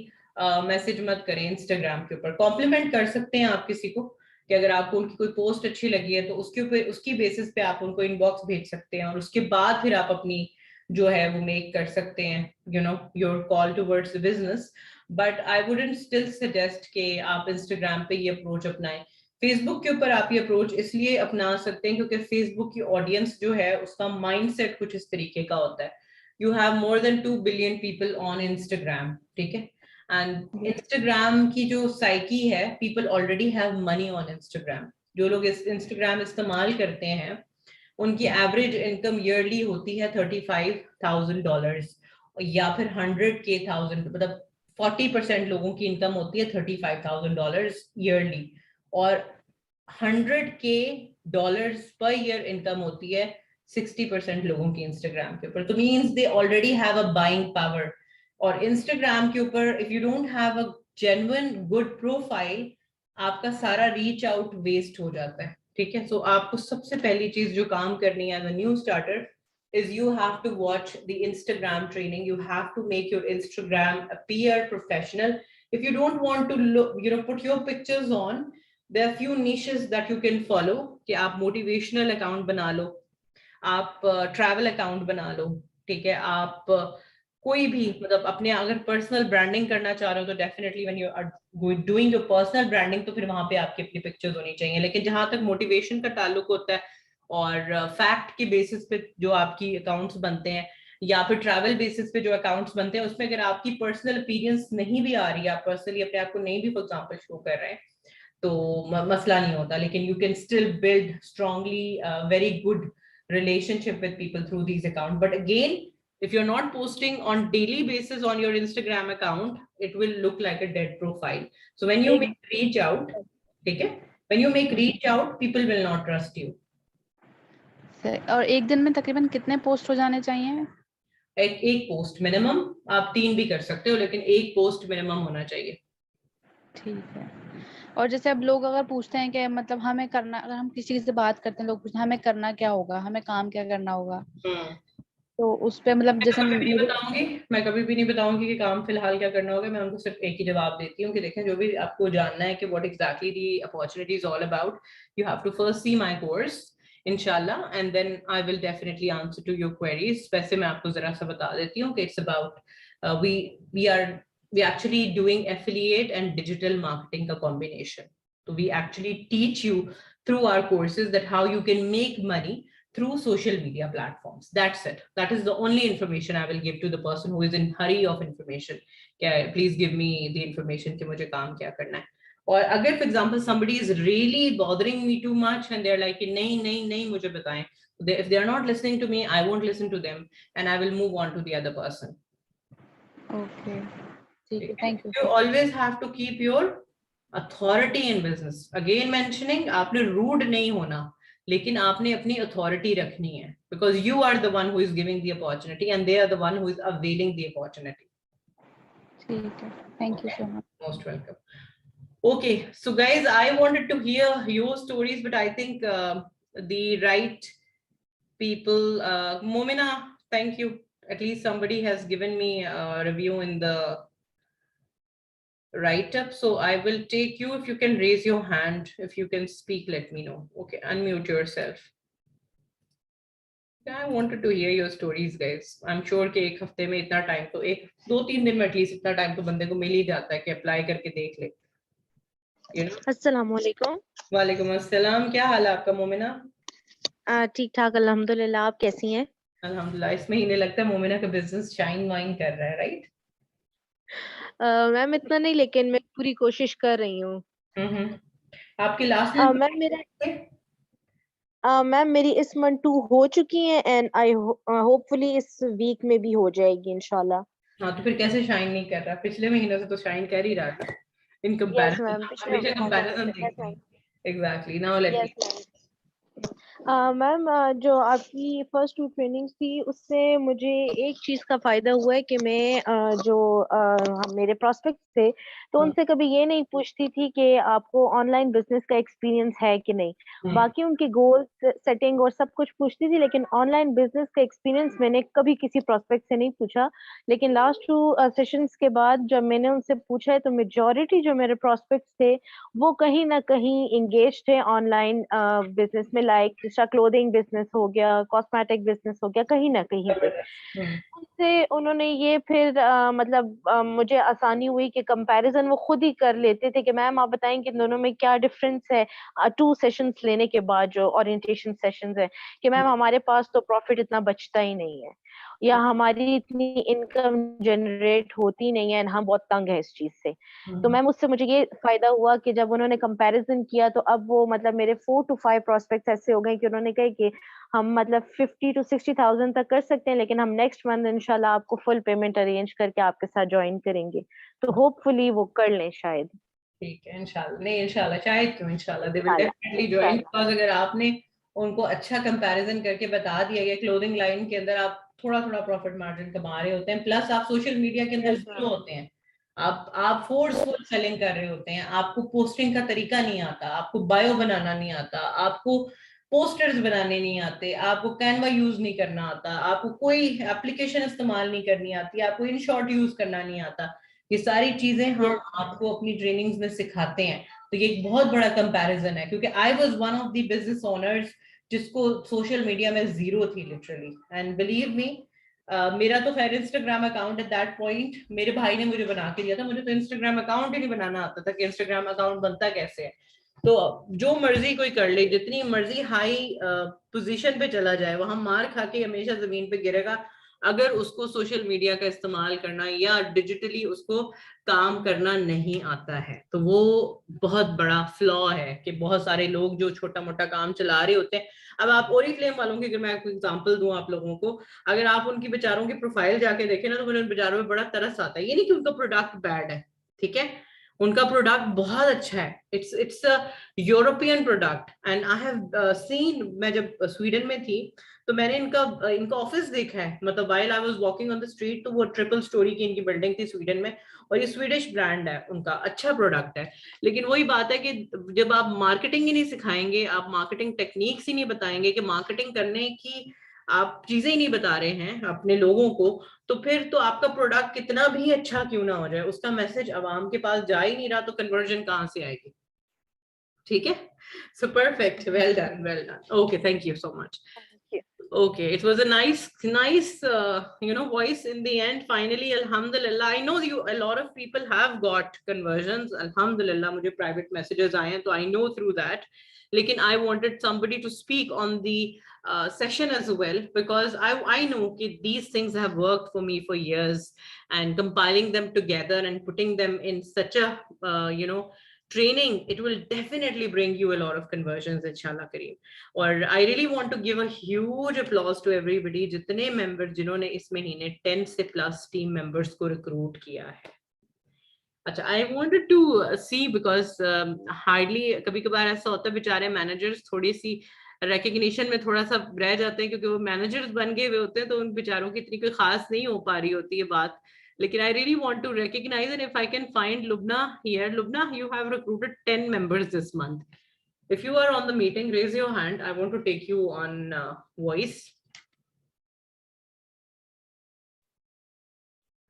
S1: मैसेज मत करें Instagram के ऊपर। कॉम्प्लीमेंट कर सकते हैं आप किसी को, कि अगर आपको उनकी कोई पोस्ट अच्छी लगी है तो उसके ऊपर, उसकी बेसिस पे आप उनको इनबॉक्स भेज सकते हैं, और उसके बाद फिर आप अपनी जो है वो मेक कर सकते हैं, you know, your call towards business. But I wouldn't still suggest कि आप Instagram पे ये अप्रोच अपनाएं। फेसबुक के ऊपर आप ये अप्रोच इसलिए अपना सकते हैं क्योंकि फेसबुक की ऑडियंस जो है उसका माइंडसेट कुछ इस तरीके का होता है। You have more than 2 billion people on Instagram, ठीक है, एंड Instagram की जो साइकी है, people already have money on Instagram। जो लोग इस Instagram इस्तेमाल करते हैं उनकी एवरेज इनकम ईयरली होती है $35,000, या फिर 100,000, मतलब 40% लोगों की इनकम होती है $35,000 ईयरली, और $100,000 पर ईयर इनकम होती है 60% लोगों की Instagram के ऊपर। तो means they already have a buying power. और Instagram के ऊपर if you don't have a genuine good profile, आपका सारा रीच आउट वेस्ट हो जाता है। ठीक है, सो आपको सबसे पहली चीज जो काम करनी है as a new starter is you have to watch the Instagram training. You have to make your Instagram appear professional. If you don't want to look, you know, put your pictures on, there are few niches that you can follow, कि आप motivational account बना लो, आप travel account बना लो, ठीक है, आप कोई भी, मतलब अपने अगर पर्सनल ब्रांडिंग करना चाह रहे हो तो definitely when you are doing your personal branding तो फिर वहां पे आपकी अपनी पिक्चर्स होनी चाहिए। लेकिन जहां तक मोटिवेशन का ताल्लुक होता है और फैक्ट के बेसिस पे जो आपकी अकाउंट्स बनते हैं, या फिर ट्रैवल बेसिस पे जो अकाउंट्स बनते हैं, उसमें अगर आपकी पर्सनल अपीयरेंस नहीं भी आ रही है, आप पर्सनली अपने आप को नहीं भी फॉर एग्जांपल शो कर रहे हैं, तो मसला नहीं होता। लेकिन you can still build strongly very good relationship with people through these accounts. But again, if you're not posting on daily basis on your Instagram account, it will look like a dead profile. So when you make reach out, okay, when you make reach out, people will not trust you.
S5: और एक दिन में तकरीबन कितने post हो जाने चाहिए?
S1: एक पोस्ट मिनिमम, आप 3 भी कर सकते हो, लेकिन एक पोस्ट मिनिमम होना चाहिए। ठीक
S5: है। और जैसे अब लोग अगर पूछते हैं कि मतलब हमें करना, अगर हम किसी से बात करते हैं, लोग पूछते हैं हमें करना क्या होगा, हमें काम क्या करना होगा, तो उस पे मतलब जैसे
S1: मैं कभी भी नहीं बताऊंगी कि काम फिलहाल क्या करना होगा। मैं उनको सिर्फ एक ही जवाब देती हूँ कि देखें, जो भी आपको जानना है कि what exactly the opportunity is all about, you have to first see my course inshallah, and then I will definitely answer to your queries. वैसे मैं आपको जरा सा बता देती हूँ कि it's about we actually doing affiliate and digital marketing का combination. So we actually teach you through our courses that how you can make money through social media platforms. That's it. That is the only information I will give to the person who is in hurry of information. Yeah, please give me the information कि मुझे काम क्या करना है. और अगर for example somebody is really bothering me too much and they're like नहीं नहीं नहीं मुझे बताएं, if they are not listening to me, I won't listen to them and I will move on to the other person.
S5: Okay. ठीक है, thank you.
S1: You always have to keep your authority in business. Again mentioning, आपने rude नहीं होना, लेकिन आपने अपनी authority रखनी है, because you are the one who is giving the opportunity and they are the one who is availing the opportunity.
S5: ठीक है, thank you so much.
S1: Most welcome. Okay, so guys, I wanted to hear your stories, but I think the right people, Momina, thank you. At least somebody has given me a review in the write-up. So I will take you, if you can raise your hand, if you can speak, let me know. Okay, unmute yourself. I wanted to hear your stories, guys. I'm sure कि एक हफ्ते में इतना time तो एक 2-3 दिन में at least इतना टाइम तो बंदे को मिल ही जाता है कि अप्लाई करके देख ले.
S6: अस्सलाम वालेकुम.
S1: वालेकुम अस्सलाम. क्या हाल है आपका मोमिना?
S6: ठीक ठाक अल्हम्दुलिल्लाह. आप कैसी हैं?
S1: अल्हम्दुलिल्लाह. इस महीने लगता है मोमिना का बिजनेस शाइन वाइन कर रहा है, राइट?
S6: मैम इतना नहीं, लेकिन मैं पूरी कोशिश कर रही हूँ.
S1: आपकी लास्ट
S6: मैम मैम मेरी इस मंथ 2 हो चुकी है एंड आई होपफुली इस वीक में भी हो जाएगी इंशाल्लाह.
S1: हाँ, तो फिर कैसे शाइन नहीं कर रहा? पिछले महीने से तो शाइन कर ही रहा था in comparison. Exactly. Now let me.
S6: Ma'am जो आपकी फर्स्ट 2 ट्रेनिंग्स थी उससे मुझे एक चीज का फायदा हुआ है कि मैं जो मेरे प्रोस्पेक्ट थे तो उनसे कभी ये नहीं पूछती थी कि आपको ऑनलाइन बिजनेस का एक्सपीरियंस है कि नहीं. बाकी उनके गोल्स सेटिंग और सब कुछ पूछती थी, लेकिन ऑनलाइन बिजनेस का एक्सपीरियंस मैंने कभी किसी प्रोस्पेक्ट से नहीं पूछा. लेकिन लास्ट 2 सेशंस के बाद जब मैंने उनसे पूछा है तो मेजॉरिटी जो मेरे प्रोस्पेक्ट्स थे वो कहीं ना कहीं इंगेज थे ऑनलाइन बिजनेस में, लाइक क्लोथिंग बिजनेस हो गया, कॉस्मेटिक बिजनेस हो गया, कहीं ना कहीं पे. उनसे उन्होंने ये फिर मतलब मुझे आसानी हुई कि कंपैरिजन वो खुद ही कर लेते थे कि मैम आप बताएं कि दोनों में क्या डिफरेंस है 2 सेशंस लेने के बाद जो ओरिएंटेशन सेशंस है, कि मैम हमारे पास तो प्रॉफिट इतना बचता ही नहीं है या हमारी इतनी इनकम जनरेट होती नहीं है, हम बहुत तंग है इस चीज से. तो मैम उससे मुझे ये फायदा हुआ कि जब उन्होंने कंपैरिजन किया तो अब वो मतलब मेरे 4 to 5 प्रोस्पेक्ट्स ऐसे हो गए कि उन्होंने कहा कि हम मतलब 50 to 60,000 तक कर सकते हैं, लेकिन हम नेक्स्ट मंथ इंशाल्लाह आपको फुल पेमेंट अरेंज करके आपके साथ ज्वाइन करेंगे. तो होपफुली वो कर लें शायद.
S1: ठीक है, इंशाल्लाह. नहीं इंशाल्लाह, शायद क्यों, इंशाल्लाह they will definitely join. Because अगर आपने उनको अच्छा कंपैरिजन करके बता दिया कि क्लोथिंग लाइन के अंदर आप थोड़ा थोड़ा प्रॉफिट मार्जिन कमा रहे होते हैं, प्लस आप सोशल मीडिया के अंदर जीरो होते हैं, आप फोर्सफुल सेलिंग कर रहे होते हैं, आपको पोस्टिंग का तरीका नहीं आता, आपको बायो बनाना नहीं आता, आपको पोस्टर्स बनाने नहीं आते, आपको कैनवा यूज नहीं करना आता, आपको कोई एप्लीकेशन इस्तेमाल नहीं करनी आती, आपको इन शॉर्ट यूज करना नहीं आता. ये सारी चीजें हम आपको अपनी ट्रेनिंग्स में सिखाते हैं. तो ये एक बहुत बड़ा कंपैरिजन है, क्योंकि I was one of the business owners जिसको सोशल मीडिया में जीरो थी लिटरली. एंड बिलीव मी, मेरा तो खैर Instagram account at that point मेरे भाई ने मुझे बना के दिया था. मुझे तो इंस्टाग्राम अकाउंट ही नहीं बनाना आता था कि इंस्टाग्राम अकाउंट बनता कैसे है. तो जो मर्जी कोई कर ले, जितनी मर्जी हाई पोजीशन पे चला जाए, वहां मार खा के हमेशा जमीन पे गिरेगा अगर उसको सोशल मीडिया का इस्तेमाल करना या डिजिटली उसको काम करना नहीं आता है. तो वो बहुत बड़ा फ्लॉ है कि बहुत सारे लोग जो छोटा मोटा काम चला रहे होते हैं. अब आप ओरिफ्लेम वालों की अगर मैं कोई एग्जांपल दूं आप लोगों को, अगर आप उनकी बेचारों की प्रोफाइल जाके देखें ना तो मुझे उन बेचारों में बड़ा तरस आता है. ये नहीं कि उनका प्रोडक्ट बैड है, ठीक है, उनका प्रोडक्ट बहुत अच्छा है. It's a European product and I have seen. मैं जब स्वीडन में थी तो मैंने इनका ऑफिस देखा है, मतलब while I was walking on the street. तो वो ट्रिपल स्टोरी की इनकी बिल्डिंग थी स्वीडन में, और ये स्वीडिश ब्रांड है, उनका अच्छा प्रोडक्ट है. लेकिन वही बात है कि जब आप मार्केटिंग ही नहीं सिखाएंगे, आप मार्केटिंग टेक्निक्स ही नहीं बताएंगे कि मार्केटिंग करने की आप चीजें ही नहीं बता रहे हैं अपने लोगों को, तो फिर तो आपका प्रोडक्ट कितना भी अच्छा क्यों ना हो जाए, उसका मैसेज आवाम के पास जा ही नहीं रहा, तो कन्वर्जन कहाँ से आएगी. ठीक है? So perfect. Well done. Well done. Okay. Thank you so much.
S3: Thank you.
S1: Okay, it was a nice voice in the end. Finally, alhamdulillah. I know a lot of people have got conversions. Alhamdulillah, मुझे private messages आए हैं, तो I know through that. लेकिन I wanted somebody to speak on the session as well, because I know that these things have worked for me for years, and compiling them together and putting them in such a training, it will definitely bring you a lot of conversions, inshallah kareem. और I really want to give a huge applause to everybody, जितने members जिन्होंने इस महीने 10 से plus team members को recruit किया है. अच्छा, I wanted to see, because hardly कभी कभार ऐसा होता है बेचारे managers थोड़ी सी recognition में थोड़ा सा रह जाते हैं, क्योंकि वो managers बन गए हुए होते हैं, तो उन बेचारों की इतनी कोई खास नहीं हो पा रही होती है बात. लेकिन I really want to recognize, and if I can find Lubna here. Lubna, you have recruited 10 members this month. If you are on the meeting, raise your hand. I want to take you on voice.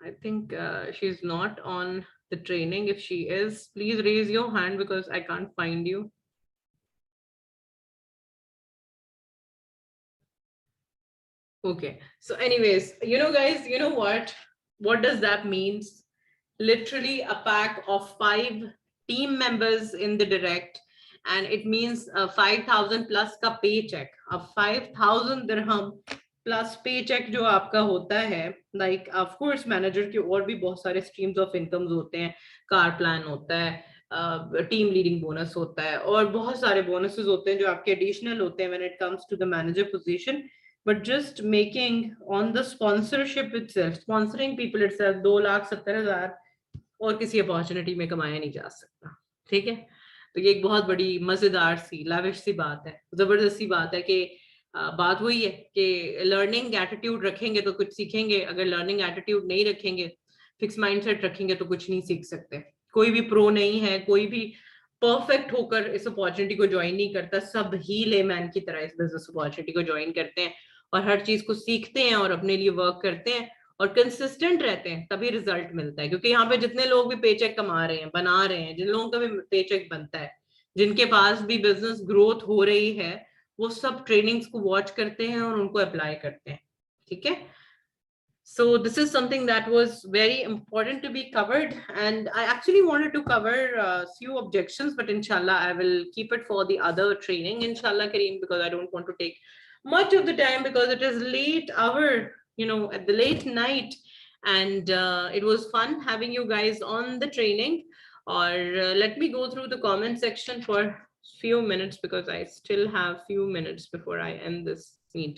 S1: I think she's not on the training. If she is, please raise your hand, because I can't find you. Okay. So anyways, guys, you know what? What does that mean? Literally a pack of 5 team members in the direct, and it means 5,000 plus का paycheck. अब 5,000 dirham plus paycheck जो आपका होता है, like of course manager के और भी बहुत सारे streams of incomes होते हैं, car plan होता है, team leading bonus होता है, और बहुत सारे bonuses होते हैं जो आपके additional होते हैं when it comes to the manager position. But just making on the sponsorship itself, sponsoring people itself, 2,70,000 और किसी अपॉर्चुनिटी में कमाया नहीं जा सकता. ठीक है, तो ये एक बहुत बड़ी मजेदार सी लाविश सी बात है, जबरदस्त सी बात है कि बात वही है कि लर्निंग एटीट्यूड रखेंगे तो कुछ सीखेंगे, अगर लर्निंग एटीट्यूड नहीं रखेंगे, फिक्स माइंडसेट रखेंगे, तो कुछ नहीं सीख सकते. कोई भी प्रो नहीं है, कोई भी परफेक्ट होकर इस अपॉर्चुनिटी को ज्वाइन नहीं करता. सब ही लेमैन की तरह इस बिजनेस अपॉर्चुनिटी को ज्वाइन करते हैं और हर चीज को सीखते हैं और अपने लिए वर्क करते हैं और कंसिस्टेंट रहते हैं, तभी रिजल्ट मिलता है. क्योंकि यहाँ पे जितने लोग भी पेचेक कमा रहे हैं, बना रहे हैं, जिन लोगों का भी पेचेक बनता है, जिनके पास भी बिजनेस ग्रोथ हो रही है, वो सब ट्रेनिंग्स को वॉच करते हैं और उनको अप्लाई करते हैं. ठीक है, so this is something that was very important to be covered, and I actually wanted to cover few objections, but inshallah I will keep it for the other training, inshallah kareem, because I don't want to take much of the time, because it is late hour, at the late night, and it was fun having you guys on the training. Or let me go through the comment section for few minutes, because I still have few minutes before I end this meeting.